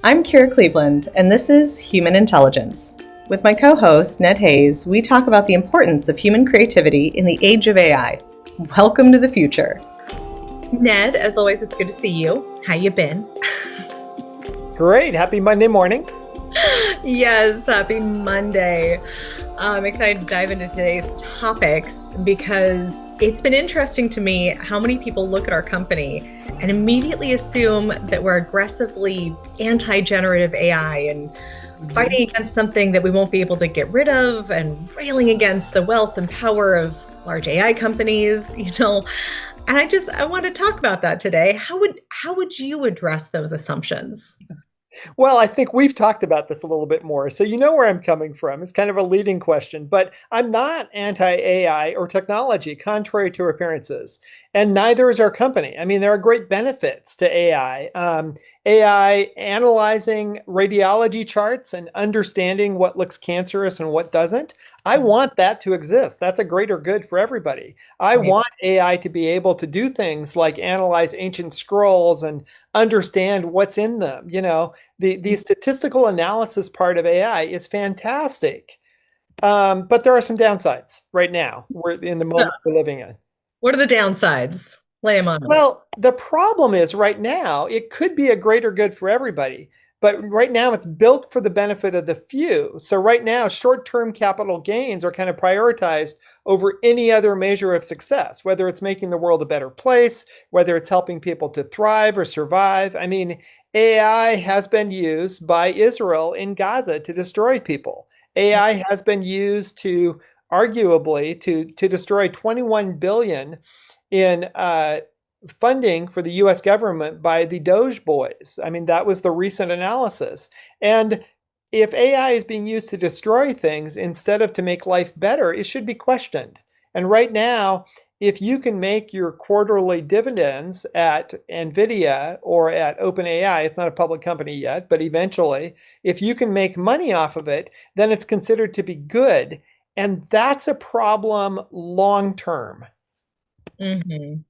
I'm Kira Cleveland, and this is Human Intelligence. With my co-host, Ned Hayes, we talk about the importance of human creativity in the age of AI. Welcome to the future. Ned, as always, it's good to see you. How you been? Great. Happy Monday morning. Yes, happy Monday. I'm excited to dive into today's topics because it's been interesting to me how many people look at our company and immediately assume that we're aggressively anti-generative AI and fighting against something that we won't be able to get rid of and railing against the wealth and power of large AI companies, And I want to talk about that today. How would you address those assumptions? Well, I think we've talked about this a little bit more, so you know where I'm coming from. It's kind of a leading question, but I'm not anti-AI or technology, contrary to appearances, and neither is our company. I mean, there are great benefits to AI. AI analyzing radiology charts and understanding what looks cancerous and what doesn't. I want that to exist. That's a greater good for everybody. I Right. want AI to be able to do things like analyze ancient scrolls and understand what's in them. The statistical analysis part of AI is fantastic. But there are some downsides right now. We're in the moment we're living in. What are the downsides? Lay them on us. Well, the problem is right now, it could be a greater good for everybody. But right now, it's built for the benefit of the few. So right now, short-term capital gains are kind of prioritized over any other measure of success, whether it's making the world a better place, whether it's helping people to thrive or survive. I mean, AI has been used by Israel in Gaza to destroy people. AI has been used to arguably to destroy 21 billion in funding for the US government by the Doge boys. I mean, that was the recent analysis. And if AI is being used to destroy things instead of to make life better, it should be questioned. And right now, if you can make your quarterly dividends at NVIDIA or at OpenAI, it's not a public company yet, but eventually, if you can make money off of it, then it's considered to be good. And that's a problem long term. Mm-hmm.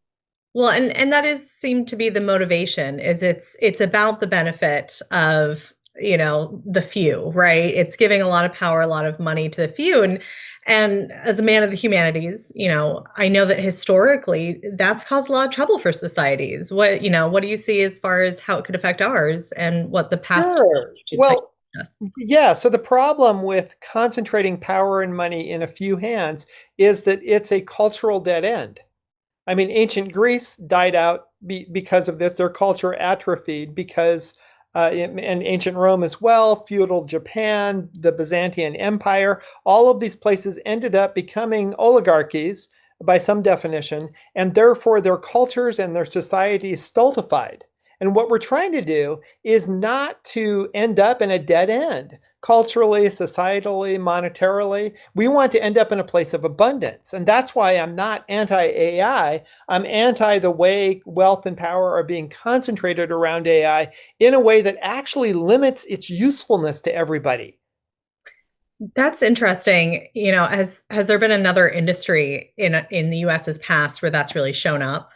Well, and that is seemed to be the motivation is it's about the benefit of, the few, right? It's giving a lot of power, a lot of money to the few. And as a man of the humanities, I know that historically that's caused a lot of trouble for societies. What do you see as far as how it could affect ours and what the past Sure. should take Well, us? yeah. So the problem with concentrating power and money in a few hands is that it's a cultural dead end. I mean, ancient Greece died out because of this. Their culture atrophied because, and ancient Rome as well, feudal Japan, the Byzantine Empire, all of these places ended up becoming oligarchies by some definition, and therefore their cultures and their societies stultified. And what we're trying to do is not to end up in a dead end. Culturally, societally, monetarily, we want to end up in a place of abundance. And that's why I'm not anti AI. I'm anti the way wealth and power are being concentrated around AI in a way that actually limits its usefulness to everybody. That's interesting. Has there been another industry in the US's past where that's really shown up?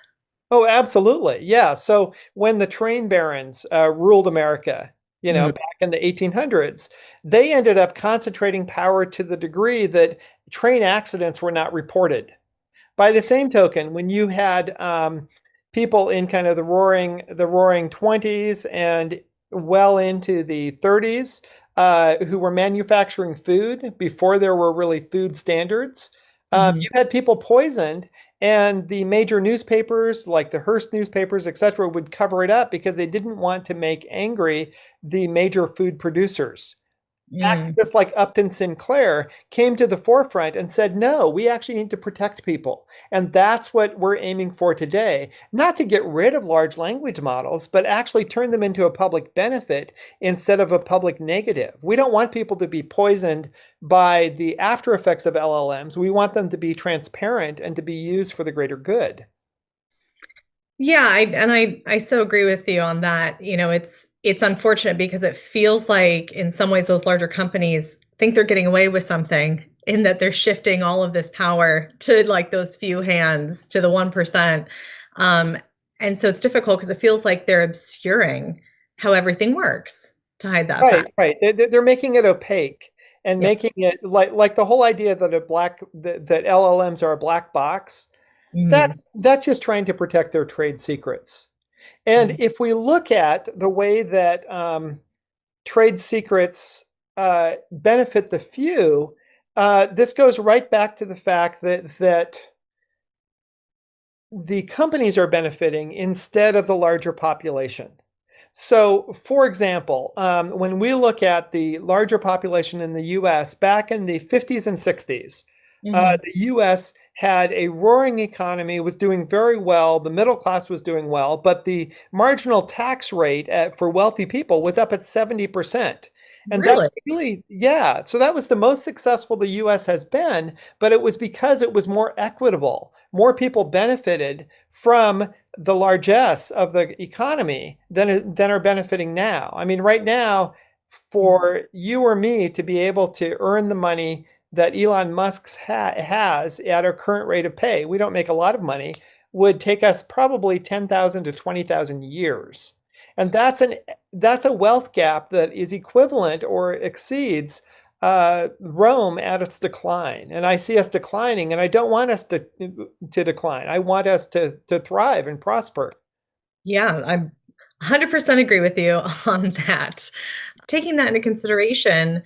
Oh, absolutely. Yeah. So when the train barons ruled America, Mm. back in the 1800s, they ended up concentrating power to the degree that train accidents were not reported. By the same token, when you had people in kind of the roaring 20s and well into the 30s who were manufacturing food before there were really food standards, Mhm. you had people poisoned, and the major newspapers, like the Hearst newspapers, etc., would cover it up because they didn't want to make angry the major food producers. Mm. Activists like Upton Sinclair came to the forefront and said, no, we actually need to protect people. And that's what we're aiming for today. Not to get rid of large language models, but actually turn them into a public benefit instead of a public negative. We don't want people to be poisoned by the after effects of LLMs. We want them to be transparent and to be used for the greater good. Yeah, I so agree with you on that. It's unfortunate because it feels like in some ways those larger companies think they're getting away with something in that they're shifting all of this power to like those few hands to the 1%. Um, and so it's difficult because it feels like they're obscuring how everything works. to hide that Right, fact. right. They're making it opaque and Yep. making it like the whole idea that that LLMs are a black box. Mm. That's just trying to protect their trade secrets. And Mm. if we look at the way that trade secrets benefit the few, this goes right back to the fact that the companies are benefiting instead of the larger population. So, for example, when we look at the larger population in the US back in the 50s and 60s, Hmm. the US had a roaring economy, was doing very well. The middle class was doing well, but the marginal tax rate for wealthy people was up at 70%. And that Really? really, yeah, so that was the most successful the US has been, but it was because it was more equitable. More people benefited from the largesse of the economy than are benefiting now. I mean, right now, for you or me to be able to earn the money that Elon Musk has at our current rate of pay, we don't make a lot of money, would take us probably 10,000 to 20,000 years. And that's a wealth gap that is equivalent or exceeds Rome at its decline. And I see us declining, and I don't want us to decline. I want us to thrive and prosper. Yeah, I 100% agree with you on that. Taking that into consideration,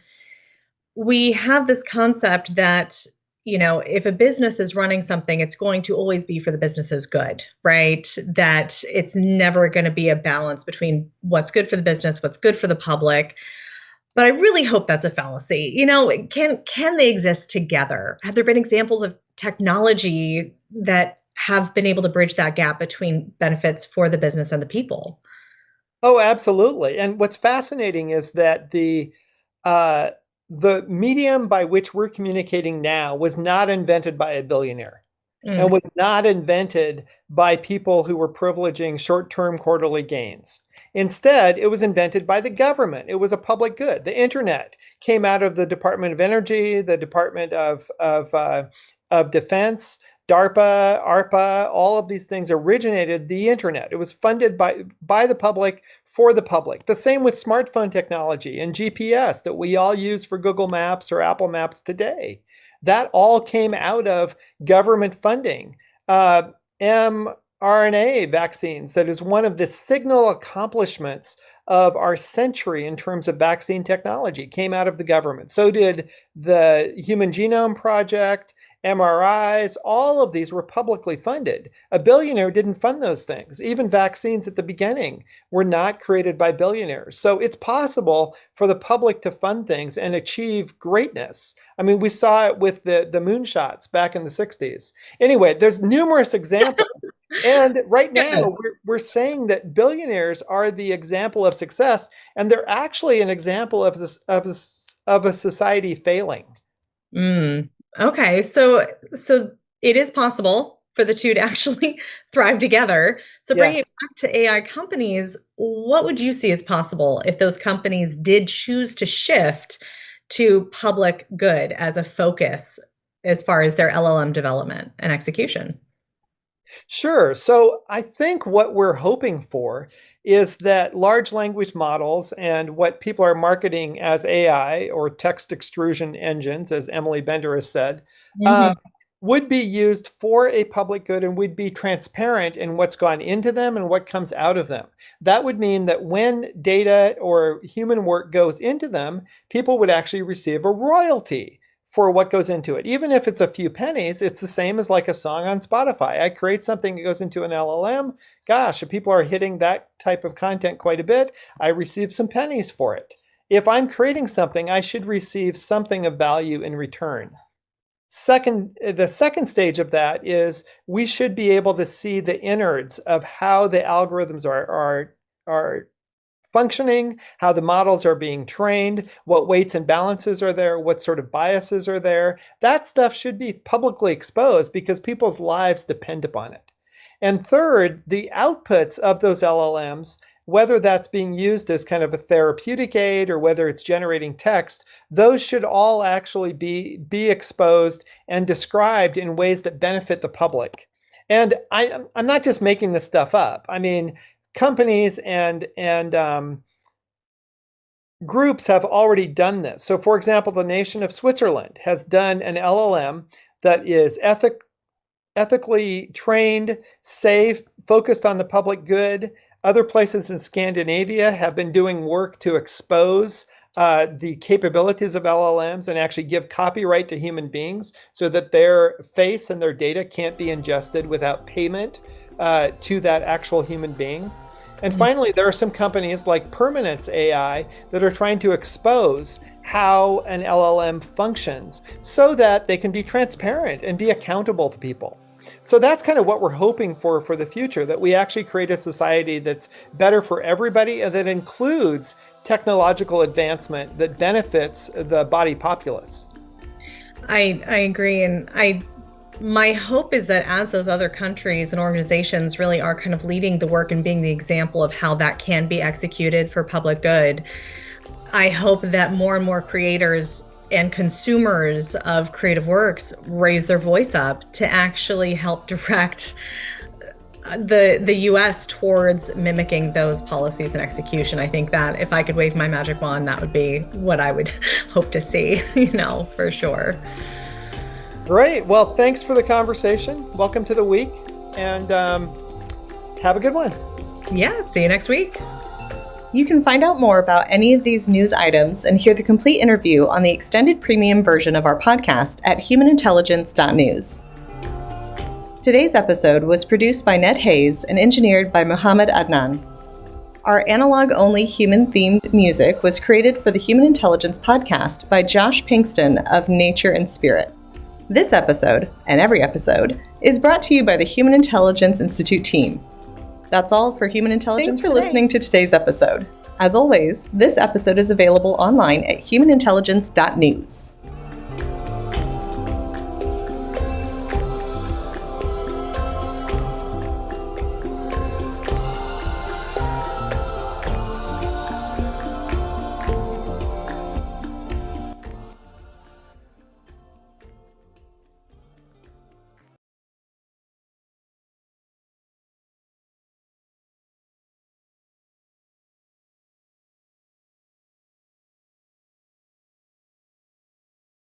we have this concept that, if a business is running something, it's going to always be for the business's good, right? That it's never going to be a balance between what's good for the business, what's good for the public. But I really hope that's a fallacy. Can they exist together? Have there been examples of technology that have been able to bridge that gap between benefits for the business and the people? Oh, absolutely. And what's fascinating is that uh, the medium by which we're communicating now was not invented by a billionaire and Mm. was not invented by people who were privileging short-term quarterly gains. Instead, it was invented by the government. It was a public good. The internet came out of the Department of Energy, the Department of Defense, DARPA, ARPA, all of these things originated the internet. It was funded by the public for the public. The same with smartphone technology and GPS that we all use for Google Maps or Apple Maps today. That all came out of government funding. mRNA vaccines, that is one of the signal accomplishments of our century in terms of vaccine technology, came out of the government. So did the Human Genome Project, MRIs, all of these were publicly funded. A billionaire didn't fund those things. Even vaccines at the beginning were not created by billionaires. So it's possible for the public to fund things and achieve greatness. I mean, we saw it with the moonshots back in the 60s. Anyway, there's numerous examples. And right now, Good. we're saying that billionaires are the example of success, and they're actually an example of of a society failing. Mm. Okay, so it is possible for the two to actually thrive together. So Yeah. bringing it back to AI companies, what would you see as possible if those companies did choose to shift to public good as a focus as far as their LLM development and execution? Sure. So I think what we're hoping for is that large language models and what people are marketing as AI or text extrusion engines, as Emily Bender has said, Hmm. would be used for a public good and would be transparent in what's gone into them and what comes out of them. That would mean that when data or human work goes into them, people would actually receive a royalty for what goes into it. Even if it's a few pennies, it's the same as like a song on Spotify. I create something that goes into an LLM. Gosh, if people are hitting that type of content quite a bit, I receive some pennies for it. If I'm creating something, I should receive something of value in return. The second stage of that is we should be able to see the innards of how the algorithms are functioning, how the models are being trained, what weights and balances are there, what sort of biases are there. That stuff should be publicly exposed because people's lives depend upon it. And third, the outputs of those LLMs, whether that's being used as kind of a therapeutic aid or whether it's generating text, those should all actually be exposed and described in ways that benefit the public. And I'm not just making this stuff up. I mean, companies and groups have already done this. So, for example, the nation of Switzerland has done an LLM that is ethically trained, safe, focused on the public good. Other places in Scandinavia have been doing work to expose the capabilities of LLMs and actually give copyright to human beings so that their face and their data can't be ingested without payment to that actual human being. And finally, there are some companies like Permanence AI that are trying to expose how an LLM functions so that they can be transparent and be accountable to people. So that's kind of what we're hoping for the future, that we actually create a society that's better for everybody and that includes technological advancement that benefits the body populace. I agree. And my hope is that as those other countries and organizations really are kind of leading the work and being the example of how that can be executed for public good, I hope that more and more creators and consumers of creative works raise their voice up to actually help direct the US towards mimicking those policies and execution. I think that if I could wave my magic wand, that would be what I would hope to see, for sure. Great. Well, thanks for the conversation. Welcome to the week, and have a good one. Yeah, see you next week. You can find out more about any of these news items and hear the complete interview on the extended premium version of our podcast at humanintelligence.news. Today's episode was produced by Ned Hayes and engineered by Muhammad Adnan. Our analog-only human-themed music was created for the Human Intelligence podcast by Josh Pinkston of Nature and Spirit. This episode, and every episode, is brought to you by the Human Intelligence Institute team. That's all for Human Intelligence. Thanks for listening to today's episode. As always, this episode is available online at humanintelligence.news.